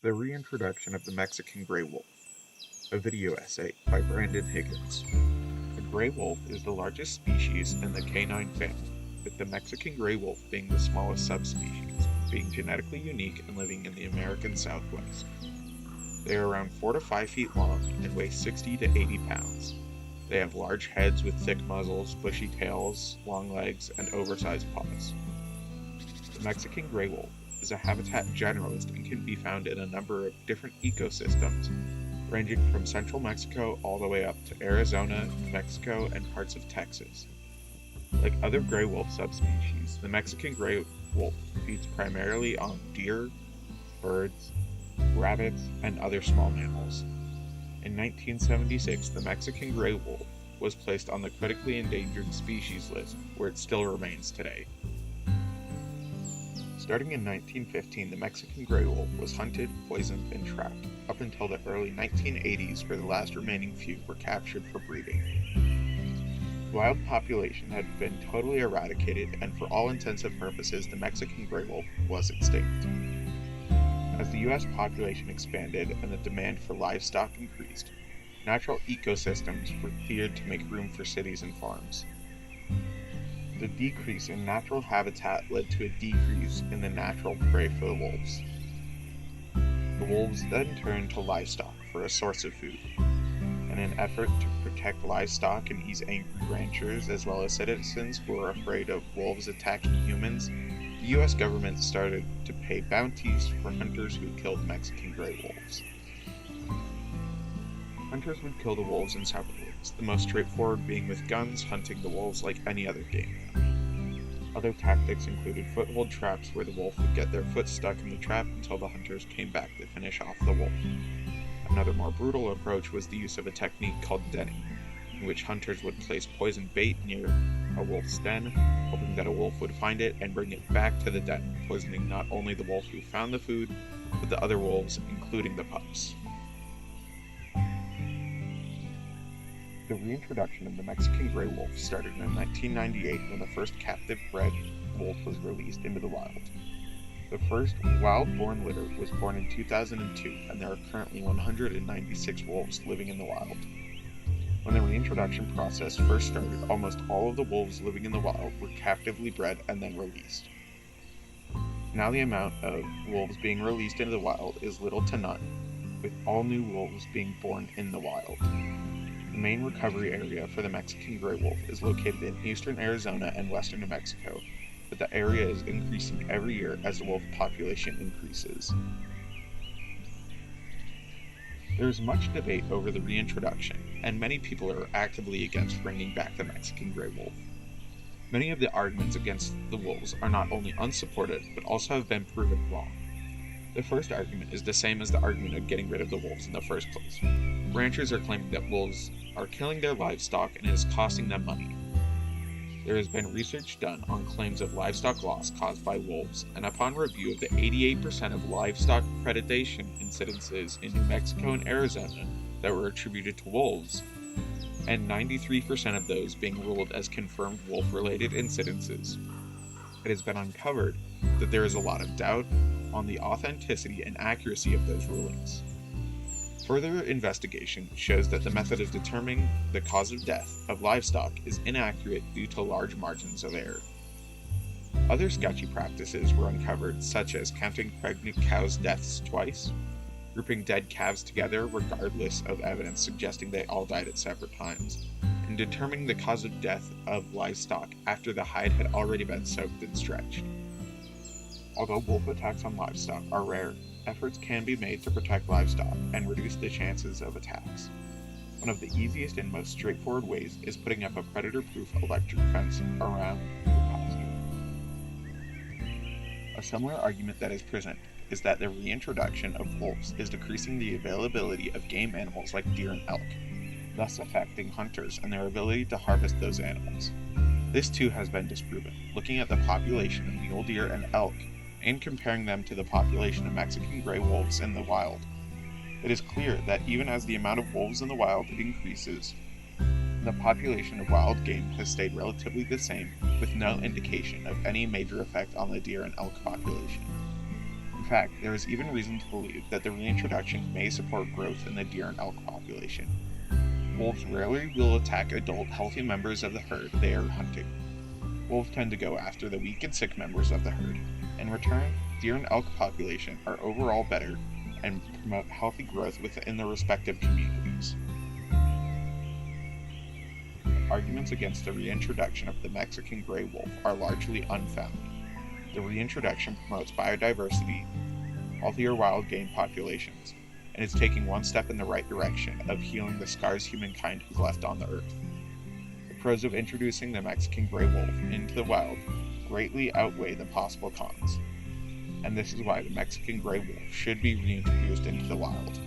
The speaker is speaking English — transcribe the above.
The Reintroduction of the Mexican Gray Wolf, a video essay by Brandon Higgins. The gray wolf is the largest species in the canine family, with the Mexican gray wolf being the smallest subspecies, being genetically unique and living in the American Southwest. They are around 4 to 5 feet long and weigh 60 to 80 pounds. They have large heads with thick muzzles, bushy tails, long legs, and oversized paws. The Mexican gray wolf is a habitat generalist and can be found in a number of different ecosystems, ranging from central Mexico all the way up to Arizona, Mexico, and parts of Texas. Like other gray wolf subspecies, the Mexican gray wolf feeds primarily on deer, birds, rabbits, and other small mammals. In 1976, the Mexican gray wolf was placed on the critically endangered species list, where it still remains today. Starting in 1915, the Mexican gray wolf was hunted, poisoned, and trapped, up until the early 1980s, where the last remaining few were captured for breeding. The wild population had been totally eradicated, and for all intents and purposes, the Mexican gray wolf was extinct. As the U.S. population expanded and the demand for livestock increased, natural ecosystems were cleared to make room for cities and farms. The decrease in natural habitat led to a decrease in the natural prey for the wolves. The wolves then turned to livestock for a source of food. In an effort to protect livestock and ease angry ranchers as well as citizens who were afraid of wolves attacking humans, the U.S. government started to pay bounties for hunters who killed Mexican gray wolves. Hunters would kill the wolves in several ways, the most straightforward being with guns, hunting the wolves like any other game. Other tactics included foothold traps where the wolf would get their foot stuck in the trap until the hunters came back to finish off the wolf. Another more brutal approach was the use of a technique called denning, in which hunters would place poisoned bait near a wolf's den, hoping that a wolf would find it and bring it back to the den, poisoning not only the wolf who found the food, but the other wolves, including the pups. The reintroduction of the Mexican gray wolf started in 1998 when the first captive-bred wolf was released into the wild. The first wild-born litter was born in 2002, and there are currently 196 wolves living in the wild. When the reintroduction process first started, almost all of the wolves living in the wild were captively bred and then released. Now the amount of wolves being released into the wild is little to none, with all new wolves being born in the wild. The main recovery area for the Mexican gray wolf is located in eastern Arizona and western New Mexico, but the area is increasing every year as the wolf population increases. There is much debate over the reintroduction, and many people are actively against bringing back the Mexican gray wolf. Many of the arguments against the wolves are not only unsupported, but also have been proven wrong. The first argument is the same as the argument of getting rid of the wolves in the first place. Ranchers are claiming that wolves are killing their livestock and it is costing them money. There has been research done on claims of livestock loss caused by wolves, and upon review of the 88% of livestock predation incidences in New Mexico and Arizona that were attributed to wolves, and 93% of those being ruled as confirmed wolf-related incidences, it has been uncovered that there is a lot of doubt on the authenticity and accuracy of those rulings. Further investigation shows that the method of determining the cause of death of livestock is inaccurate due to large margins of error. Other sketchy practices were uncovered, such as counting pregnant cows' deaths twice, grouping dead calves together regardless of evidence suggesting they all died at separate times, and determining the cause of death of livestock after the hide had already been soaked and stretched. Although wolf attacks on livestock are rare, efforts can be made to protect livestock and reduce the chances of attacks. One of the easiest and most straightforward ways is putting up a predator-proof electric fence around your pasture. A similar argument that is presented is that the reintroduction of wolves is decreasing the availability of game animals like deer and elk, thus affecting hunters and their ability to harvest those animals. This too has been disproven, looking at the population of mule deer and elk and comparing them to the population of Mexican gray wolves in the wild. It is clear that even as the amount of wolves in the wild increases, the population of wild game has stayed relatively the same, with no indication of any major effect on the deer and elk population. fact, there is even reason to believe that the reintroduction may support growth in the deer and elk population. Wolves rarely will attack adult, healthy members of the herd they are hunting. Wolves tend to go after the weak and sick members of the herd. In return, deer and elk population are overall better and promote healthy growth within their respective communities. Arguments against the reintroduction of the Mexican gray wolf are largely unfounded. The reintroduction promotes biodiversity, healthier wild game populations, and is taking one step in the right direction of healing the scars humankind has left on the earth. The pros of introducing the Mexican gray wolf into the wild greatly outweigh the possible cons, and this is why the Mexican gray wolf should be reintroduced into the wild.